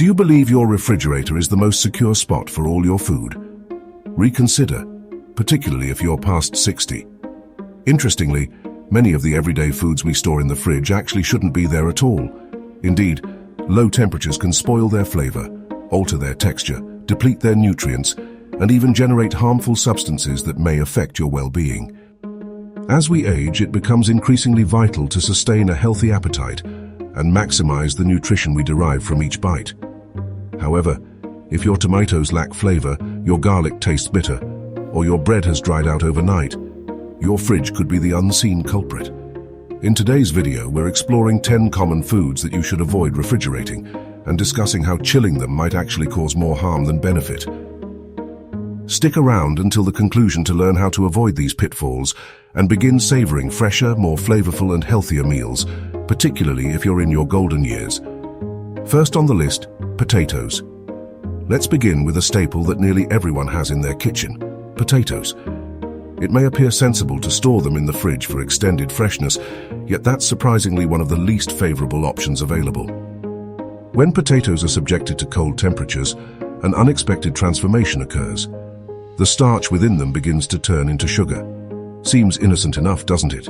Do you believe your refrigerator is the most secure spot for all your food? Reconsider, particularly if you're past 60. Interestingly, many of the everyday foods we store in the fridge actually shouldn't be there at all. Indeed, low temperatures can spoil their flavor, alter their texture, deplete their nutrients, and even generate harmful substances that may affect your well-being. As we age, it becomes increasingly vital to sustain a healthy appetite and maximize the nutrition we derive from each bite. However, if your tomatoes lack flavor, your garlic tastes bitter, or your bread has dried out overnight, your fridge could be the unseen culprit. In today's video, we're exploring 10 common foods that you should avoid refrigerating and discussing how chilling them might actually cause more harm than benefit. Stick around until the conclusion to learn how to avoid these pitfalls and begin savoring fresher, more flavorful and healthier meals, particularly if you're in your golden years. First on the list, potatoes. Let's begin with a staple that nearly everyone has in their kitchen: potatoes. It may appear sensible to store them in the fridge for extended freshness, yet that's surprisingly one of the least favorable options available. When potatoes are subjected to cold temperatures, an unexpected transformation occurs. The starch within them begins to turn into sugar. Seems innocent enough, doesn't it?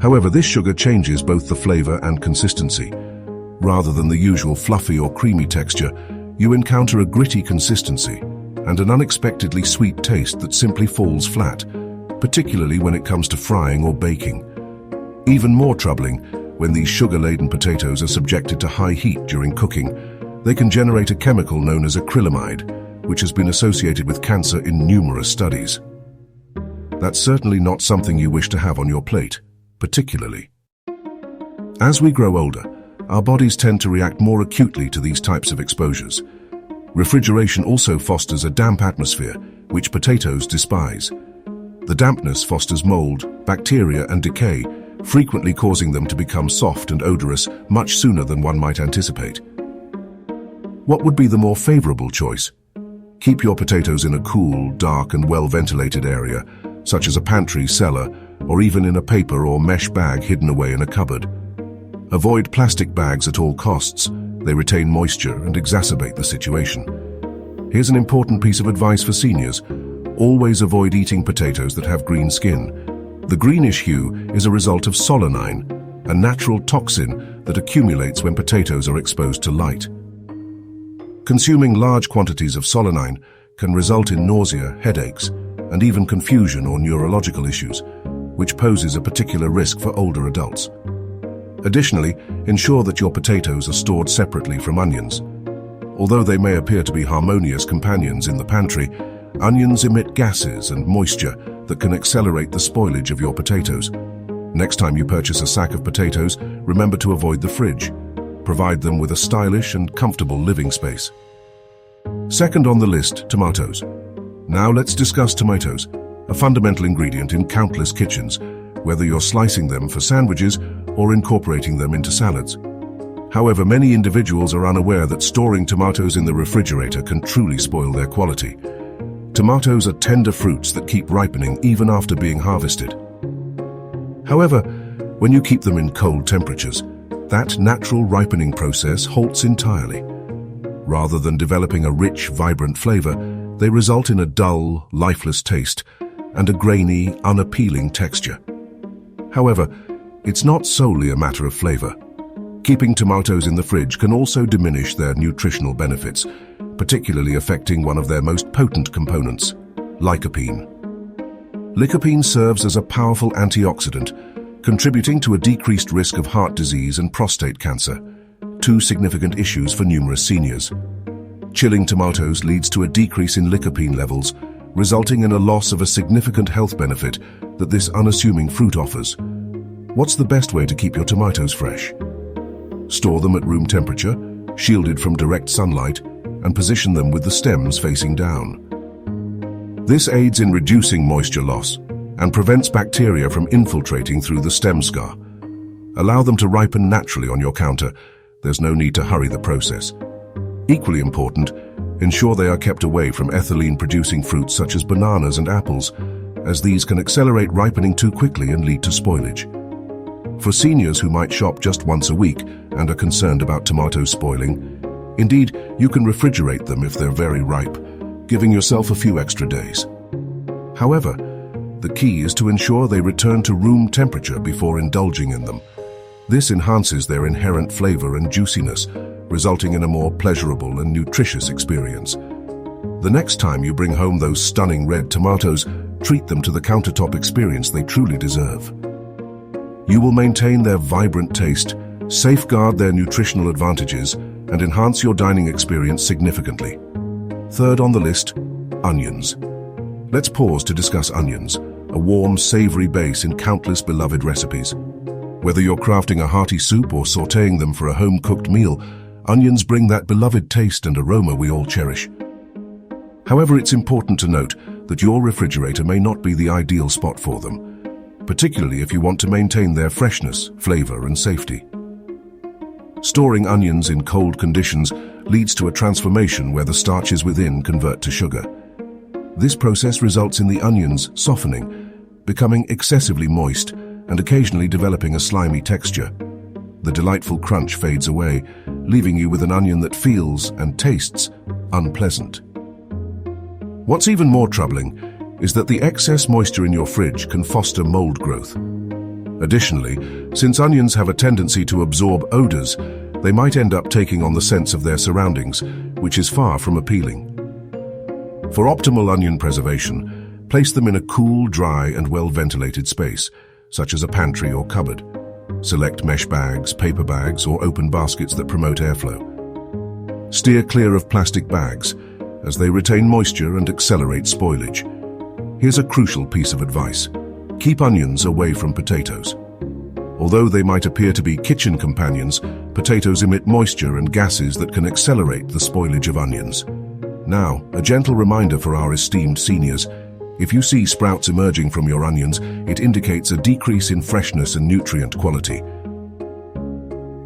However, this sugar changes both the flavor and consistency. Rather than the usual fluffy or creamy texture, you encounter a gritty consistency and an unexpectedly sweet taste that simply falls flat, particularly when it comes to frying or baking. Even more troubling, when these sugar-laden potatoes are subjected to high heat during cooking, they can generate a chemical known as acrylamide, which has been associated with cancer in numerous studies. That's certainly not something you wish to have on your plate, particularly. As we grow older, our bodies tend to react more acutely to these types of exposures. Refrigeration also fosters a damp atmosphere, which potatoes despise. The dampness fosters mold, bacteria, and decay, frequently causing them to become soft and odorous much sooner than one might anticipate. What would be the more favorable choice? Keep your potatoes in a cool, dark, and well-ventilated area, such as a pantry, cellar, or even in a paper or mesh bag hidden away in a cupboard. Avoid plastic bags at all costs. They retain moisture and exacerbate the situation. Here's an important piece of advice for seniors. Always avoid eating potatoes that have green skin. The greenish hue is a result of solanine, a natural toxin that accumulates when potatoes are exposed to light. Consuming large quantities of solanine can result in nausea, headaches, and even confusion or neurological issues, which poses a particular risk for older adults. Additionally, ensure that your potatoes are stored separately from onions. Although they may appear to be harmonious companions in the pantry, onions emit gases and moisture that can accelerate the spoilage of your potatoes. Next time you purchase a sack of potatoes, remember to avoid the fridge. Provide them with a stylish and comfortable living space. Second on the list, tomatoes. Now let's discuss tomatoes, a fundamental ingredient in countless kitchens, whether you're slicing them for sandwiches or incorporating them into salads. However, many individuals are unaware that storing tomatoes in the refrigerator can truly spoil their quality. Tomatoes are tender fruits that keep ripening even after being harvested. However, when you keep them in cold temperatures, that natural ripening process halts entirely. Rather than developing a rich, vibrant flavor, they result in a dull, lifeless taste and a grainy, unappealing texture. However, it's not solely a matter of flavor. Keeping tomatoes in the fridge can also diminish their nutritional benefits, particularly affecting one of their most potent components, lycopene. Lycopene serves as a powerful antioxidant, contributing to a decreased risk of heart disease and prostate cancer, two significant issues for numerous seniors. Chilling tomatoes leads to a decrease in lycopene levels, resulting in a loss of a significant health benefit that this unassuming fruit offers. What's the best way to keep your tomatoes fresh? Store them at room temperature, shielded from direct sunlight, and position them with the stems facing down. This aids in reducing moisture loss and prevents bacteria from infiltrating through the stem scar. Allow them to ripen naturally on your counter. There's no need to hurry the process. Equally important, ensure they are kept away from ethylene-producing fruits such as bananas and apples, as these can accelerate ripening too quickly and lead to spoilage. For seniors who might shop just once a week and are concerned about tomatoes spoiling, Indeed, you can refrigerate them if they're very ripe, giving yourself a few extra days. However, the key is to ensure they return to room temperature before indulging in them. This enhances their inherent flavor and juiciness, resulting in a more pleasurable and nutritious experience. The next time you bring home those stunning red tomatoes, treat them to the countertop experience they truly deserve. You will maintain their vibrant taste, safeguard their nutritional advantages, and enhance your dining experience significantly. Third on the list, onions. Let's pause to discuss onions, a warm, savory base in countless beloved recipes. Whether you're crafting a hearty soup or sautéing them for a home-cooked meal, onions bring that beloved taste and aroma we all cherish. However, it's important to note that your refrigerator may not be the ideal spot for them, particularly if you want to maintain their freshness, flavor, and safety. Storing onions in cold conditions leads to a transformation where the starches within convert to sugar. This process results in the onions softening, becoming excessively moist, and occasionally developing a slimy texture. The delightful crunch fades away, leaving you with an onion that feels and tastes unpleasant. What's even more troubling is that the excess moisture in your fridge can foster mold growth. Additionally, since onions have a tendency to absorb odors, they might end up taking on the scents of their surroundings, which is far from appealing. For optimal onion preservation, place them in a cool, dry, and well-ventilated space, such as a pantry or cupboard. Select mesh bags, paper bags, or open baskets that promote airflow. Steer clear of plastic bags, as they retain moisture and accelerate spoilage. Here's a crucial piece of advice. Keep onions away from potatoes. Although they might appear to be kitchen companions, potatoes emit moisture and gases that can accelerate the spoilage of onions. Now, a gentle reminder for our esteemed seniors. If you see sprouts emerging from your onions, it indicates a decrease in freshness and nutrient quality.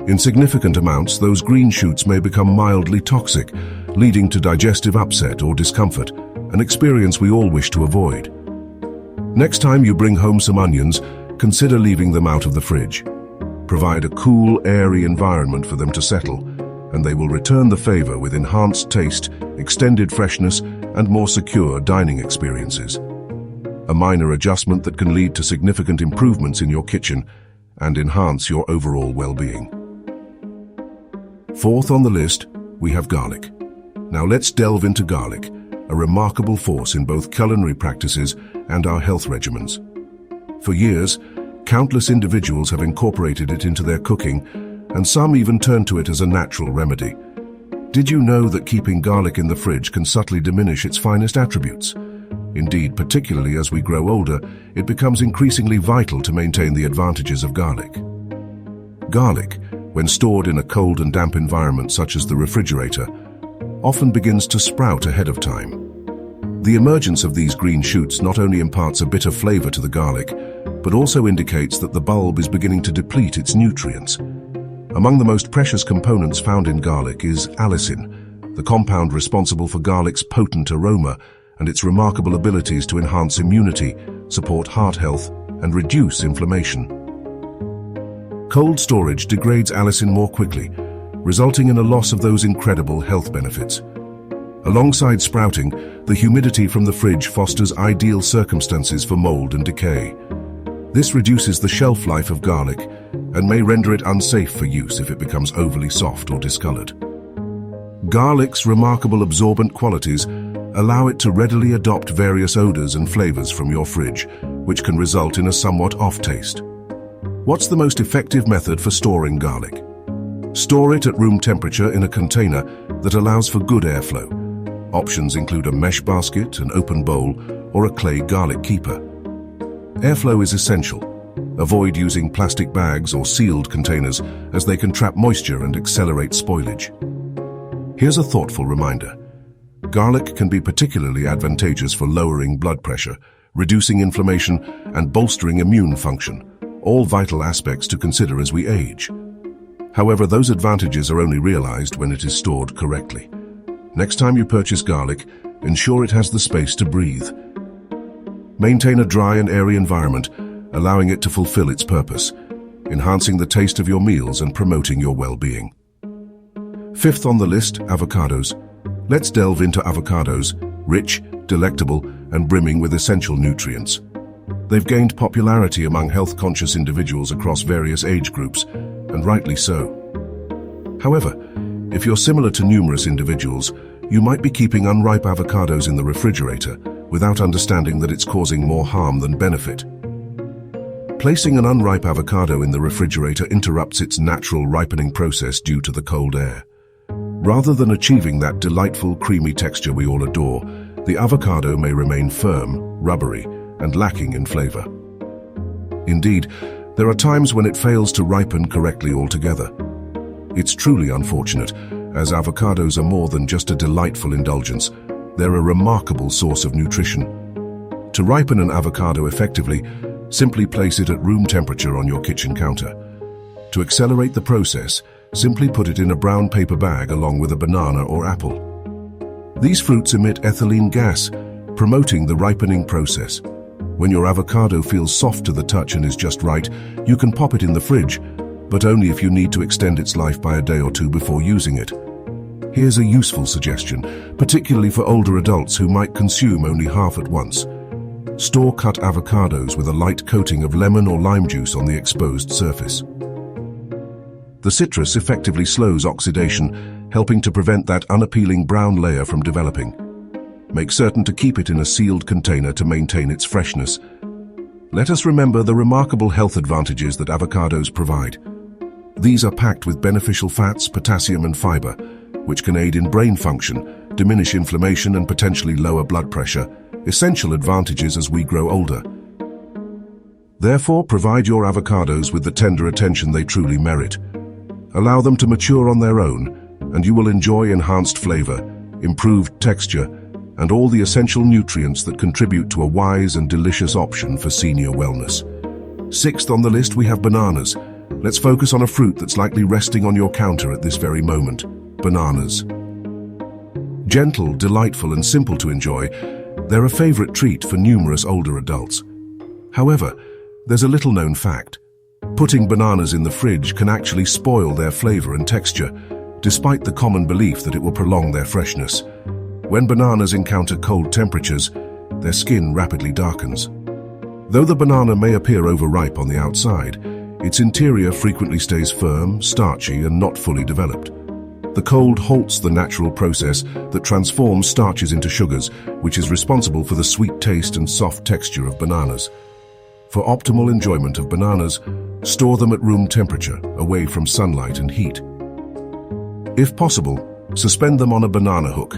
In significant amounts, those green shoots may become mildly toxic, leading to digestive upset or discomfort, an experience we all wish to avoid. Next time you bring home some onions, consider leaving them out of the fridge. Provide a cool, airy environment for them to settle, and they will return the flavor with enhanced taste, extended freshness, and more secure dining experiences. A minor adjustment that can lead to significant improvements in your kitchen and enhance your overall well-being. Fourth on the list, we have garlic. Now let's delve into garlic, a remarkable force in both culinary practices and our health regimens. For years, countless individuals have incorporated it into their cooking, and some even turn to it as a natural remedy. Did you know that keeping garlic in the fridge can subtly diminish its finest attributes? Indeed, particularly as we grow older, it becomes increasingly vital to maintain the advantages of garlic. Garlic, when stored in a cold and damp environment such as the refrigerator, often begins to sprout ahead of time. The emergence of these green shoots not only imparts a bitter flavor to the garlic, but also indicates that the bulb is beginning to deplete its nutrients. Among the most precious components found in garlic is allicin, the compound responsible for garlic's potent aroma and its remarkable abilities to enhance immunity, support heart health, and reduce inflammation. Cold storage degrades allicin more quickly, resulting in a loss of those incredible health benefits. Alongside sprouting, the humidity from the fridge fosters ideal circumstances for mold and decay. This reduces the shelf life of garlic and may render it unsafe for use if it becomes overly soft or discolored. Garlic's remarkable absorbent qualities allow it to readily adopt various odors and flavors from your fridge, which can result in a somewhat off taste. What's the most effective method for storing garlic? Store it at room temperature in a container that allows for good airflow. Options include a mesh basket, an open bowl, or a clay garlic keeper. Airflow is essential. Avoid using plastic bags or sealed containers as they can trap moisture and accelerate spoilage. Here's a thoughtful reminder. Garlic can be particularly advantageous for lowering blood pressure, reducing inflammation, and bolstering immune function, all vital aspects to consider as we age. However, those advantages are only realized when it is stored correctly. Next time you purchase garlic, ensure it has the space to breathe. Maintain a dry and airy environment, allowing it to fulfill its purpose, enhancing the taste of your meals and promoting your well-being. Fifth on the list, avocados. Let's delve into avocados, rich, delectable, and brimming with essential nutrients. They've gained popularity among health-conscious individuals across various age groups, and rightly so. However, if you're similar to numerous individuals, you might be keeping unripe avocados in the refrigerator without understanding that it's causing more harm than benefit. Placing an unripe avocado in the refrigerator interrupts its natural ripening process due to the cold air. Rather than achieving that delightful, creamy texture we all adore, the avocado may remain firm, rubbery, and lacking in flavor. Indeed, there are times when it fails to ripen correctly altogether. It's truly unfortunate, as avocados are more than just a delightful indulgence. They're a remarkable source of nutrition. To ripen an avocado effectively, simply place it at room temperature on your kitchen counter. To accelerate the process, simply put it in a brown paper bag along with a banana or apple. These fruits emit ethylene gas, promoting the ripening process. When your avocado feels soft to the touch and is just right, you can pop it in the fridge, but only if you need to extend its life by a day or two before using it. Here's a useful suggestion, particularly for older adults who might consume only half at once. Store cut avocados with a light coating of lemon or lime juice on the exposed surface. The citrus effectively slows oxidation, helping to prevent that unappealing brown layer from developing. Make certain to keep it in a sealed container to maintain its freshness. Let us remember the remarkable health advantages that avocados provide. These are packed with beneficial fats, potassium, and fiber, which can aid in brain function, diminish inflammation, and potentially lower blood pressure, essential advantages as we grow older. Therefore, provide your avocados with the tender attention they truly merit. Allow them to mature on their own, and you will enjoy enhanced flavor, improved texture, and all the essential nutrients that contribute to a wise and delicious option for senior wellness. Sixth on the list, we have bananas. Let's focus on a fruit that's likely resting on your counter at this very moment: bananas. Gentle, delightful, and simple to enjoy, they're a favorite treat for numerous older adults. However, there's a little-known fact. Putting bananas in the fridge can actually spoil their flavor and texture, despite the common belief that it will prolong their freshness. When bananas encounter cold temperatures, their skin rapidly darkens. Though the banana may appear overripe on the outside, its interior frequently stays firm, starchy, and not fully developed. The cold halts the natural process that transforms starches into sugars, which is responsible for the sweet taste and soft texture of bananas. For optimal enjoyment of bananas, store them at room temperature, away from sunlight and heat. If possible, suspend them on a banana hook.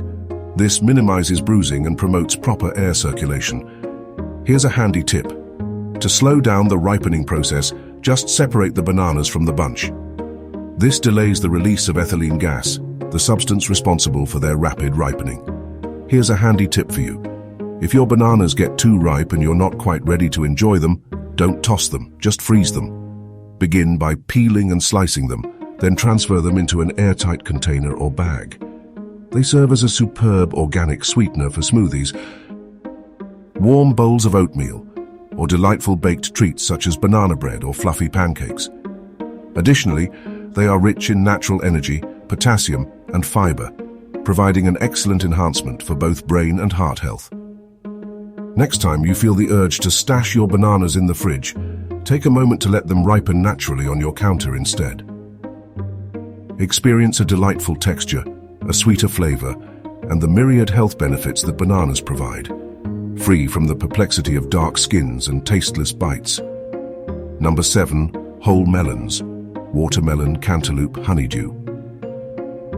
This minimizes bruising and promotes proper air circulation. Here's a handy tip. To slow down the ripening process, just separate the bananas from the bunch. This delays the release of ethylene gas, the substance responsible for their rapid ripening. Here's a handy tip for you. If your bananas get too ripe and you're not quite ready to enjoy them, don't toss them, just freeze them. Begin by peeling and slicing them, then transfer them into an airtight container or bag. They serve as a superb organic sweetener for smoothies, warm bowls of oatmeal, or delightful baked treats such as banana bread or fluffy pancakes. Additionally, they are rich in natural energy, potassium, and fiber, providing an excellent enhancement for both brain and heart health. Next time you feel the urge to stash your bananas in the fridge, take a moment to let them ripen naturally on your counter instead. Experience a delightful texture, a sweeter flavor, and the myriad health benefits that bananas provide, free from the perplexity of dark skins and tasteless bites. Number 7, whole melons, watermelon, cantaloupe, honeydew.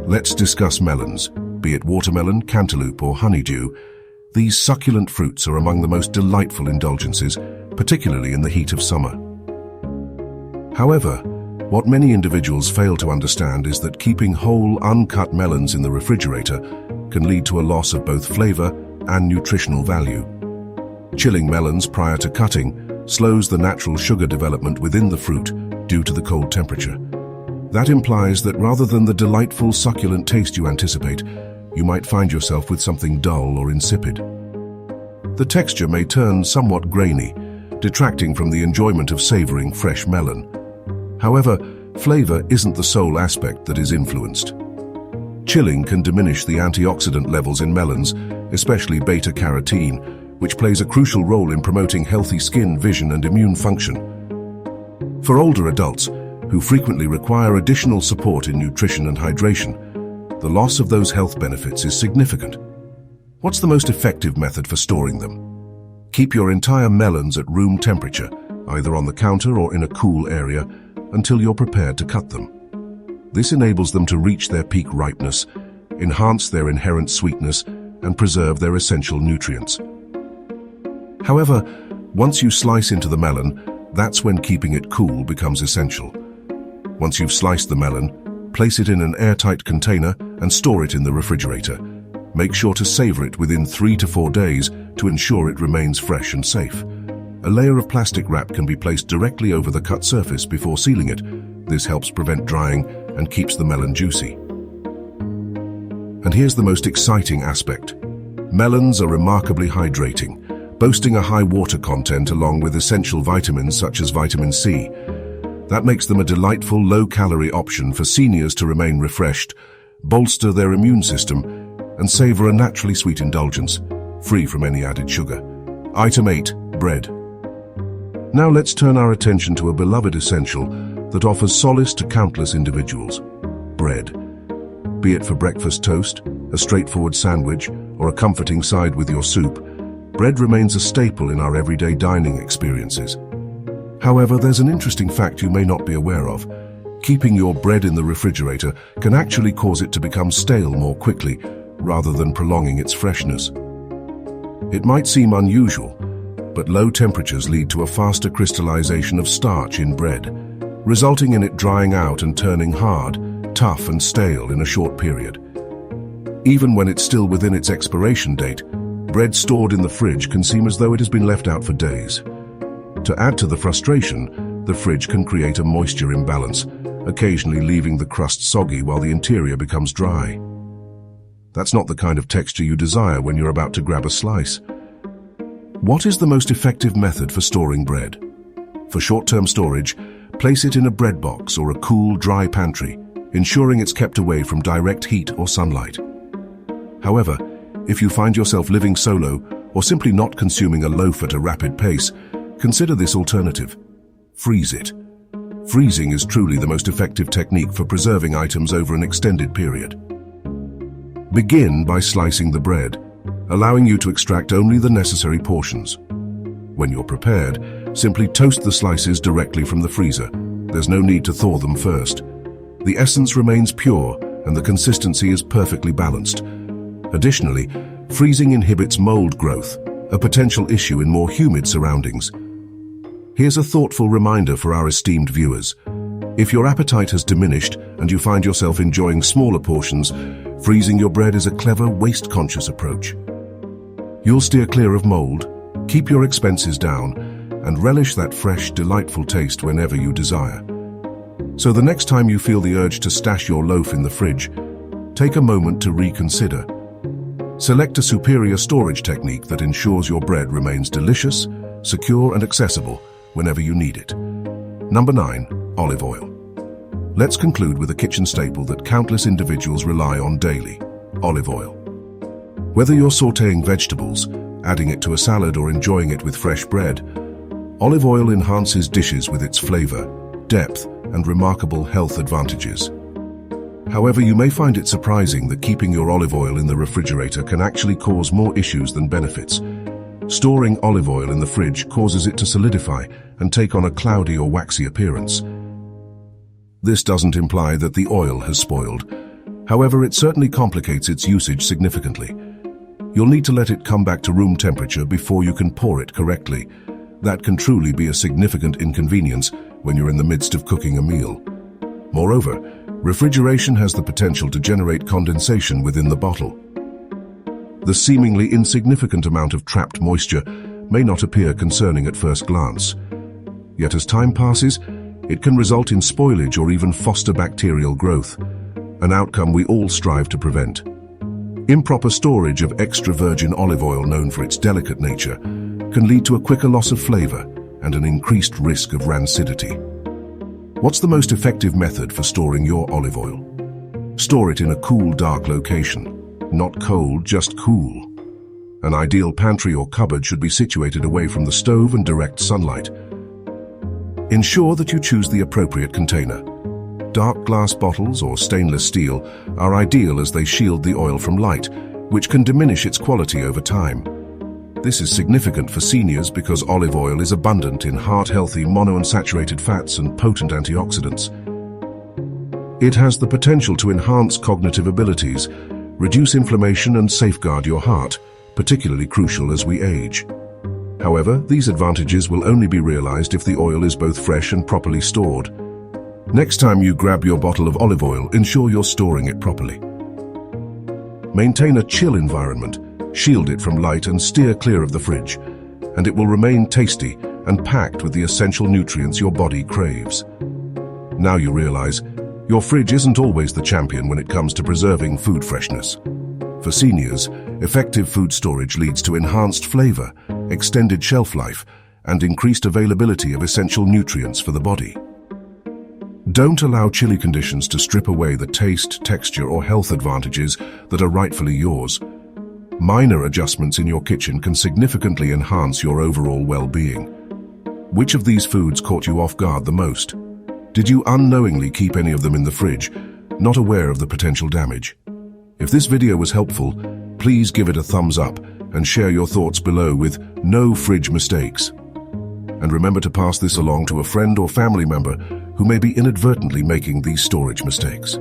Let's discuss melons, be it watermelon, cantaloupe, or honeydew. These succulent fruits are among the most delightful indulgences, particularly in the heat of summer. However, what many individuals fail to understand is that keeping whole, uncut melons in the refrigerator can lead to a loss of both flavor and nutritional value. Chilling melons prior to cutting slows the natural sugar development within the fruit due to the cold temperature. That implies that rather than the delightful, succulent taste you anticipate, you might find yourself with something dull or insipid. The texture may turn somewhat grainy, detracting from the enjoyment of savoring fresh melon. However, flavor isn't the sole aspect that is influenced. Chilling can diminish the antioxidant levels in melons, especially beta-carotene, which plays a crucial role in promoting healthy skin, vision, and immune function. For older adults, who frequently require additional support in nutrition and hydration, the loss of those health benefits is significant. What's the most effective method for storing them? Keep your entire melons at room temperature, either on the counter or in a cool area, until you're prepared to cut them. This enables them to reach their peak ripeness, enhance their inherent sweetness, and preserve their essential nutrients. However, once you slice into the melon, that's when keeping it cool becomes essential. Once you've sliced the melon, place it in an airtight container and store it in the refrigerator. Make sure to savor it within 3 to 4 days to ensure it remains fresh and safe. A layer of plastic wrap can be placed directly over the cut surface before sealing it. This helps prevent drying and keeps the melon juicy. And here's the most exciting aspect. Melons are remarkably hydrating, boasting a high water content along with essential vitamins such as vitamin C. That makes them a delightful, low-calorie option for seniors to remain refreshed, bolster their immune system, and savor a naturally sweet indulgence, free from any added sugar. Item 8. Bread. Now let's turn our attention to a beloved essential that offers solace to countless individuals: bread. Be it for breakfast toast, a straightforward sandwich, or a comforting side with your soup, bread remains a staple in our everyday dining experiences. However, there's an interesting fact you may not be aware of. Keeping your bread in the refrigerator can actually cause it to become stale more quickly, rather than prolonging its freshness. It might seem unusual, but low temperatures lead to a faster crystallization of starch in bread, resulting in it drying out and turning hard, tough, and stale in a short period. Even when it's still within its expiration date, bread stored in the fridge can seem as though it has been left out for days. To add to the frustration, the fridge can create a moisture imbalance, occasionally leaving the crust soggy while the interior becomes dry. That's not the kind of texture you desire when you're about to grab a slice. What is the most effective method for storing bread? For short-term storage, place it in a bread box or a cool, dry pantry, ensuring it's kept away from direct heat or sunlight. However, if you find yourself living solo or simply not consuming a loaf at a rapid pace, consider this alternative: freeze it. Freezing is truly the most effective technique for preserving items over an extended period. Begin by slicing the bread, allowing you to extract only the necessary portions. When you're prepared, simply toast the slices directly from the freezer. There's no need to thaw them first. The essence remains pure and the consistency is perfectly balanced. Additionally, freezing inhibits mold growth, a potential issue in more humid surroundings. Here's a thoughtful reminder for our esteemed viewers. If your appetite has diminished and you find yourself enjoying smaller portions, freezing your bread is a clever, waste-conscious approach. You'll steer clear of mold, keep your expenses down, and relish that fresh, delightful taste whenever you desire. So the next time you feel the urge to stash your loaf in the fridge, take a moment to reconsider. Select a superior storage technique that ensures your bread remains delicious, secure, and accessible whenever you need it. Number 9. Olive oil. Let's conclude with a kitchen staple that countless individuals rely on daily: olive oil. Whether you're sautéing vegetables, adding it to a salad, or enjoying it with fresh bread, olive oil enhances dishes with its flavor, depth, and remarkable health advantages. However, you may find it surprising that keeping your olive oil in the refrigerator can actually cause more issues than benefits. Storing olive oil in the fridge causes it to solidify and take on a cloudy or waxy appearance. This doesn't imply that the oil has spoiled. However, it certainly complicates its usage significantly. You'll need to let it come back to room temperature before you can pour it correctly. That can truly be a significant inconvenience when you're in the midst of cooking a meal. Moreover, refrigeration has the potential to generate condensation within the bottle. The seemingly insignificant amount of trapped moisture may not appear concerning at first glance. Yet as time passes, it can result in spoilage or even foster bacterial growth, an outcome we all strive to prevent. Improper storage of extra virgin olive oil, known for its delicate nature, can lead to a quicker loss of flavor and an increased risk of rancidity. What's the most effective method for storing your olive oil? Store it in a cool, dark location. Not cold, just cool. An ideal pantry or cupboard should be situated away from the stove and direct sunlight. Ensure that you choose the appropriate container. Dark glass bottles or stainless steel are ideal as they shield the oil from light, which can diminish its quality over time. This is significant for seniors because olive oil is abundant in heart-healthy monounsaturated fats and potent antioxidants. It has the potential to enhance cognitive abilities, reduce inflammation and safeguard your heart, particularly crucial as we age. However, these advantages will only be realized if the oil is both fresh and properly stored. Next time you grab your bottle of olive oil, ensure you're storing it properly. Maintain a chill environment, shield it from light and steer clear of the fridge, and it will remain tasty and packed with the essential nutrients your body craves. Now you realize, your fridge isn't always the champion when it comes to preserving food freshness. For seniors, effective food storage leads to enhanced flavor, extended shelf life, and increased availability of essential nutrients for the body. Don't allow chilly conditions to strip away the taste, texture, or health advantages that are rightfully yours. Minor adjustments in your kitchen can significantly enhance your overall well-being. Which of these foods caught you off guard the most? Did you unknowingly keep any of them in the fridge, not aware of the potential damage? If this video was helpful, please give it a thumbs up and share your thoughts below with "No fridge mistakes." And remember to pass this along to a friend or family member who may be inadvertently making these storage mistakes.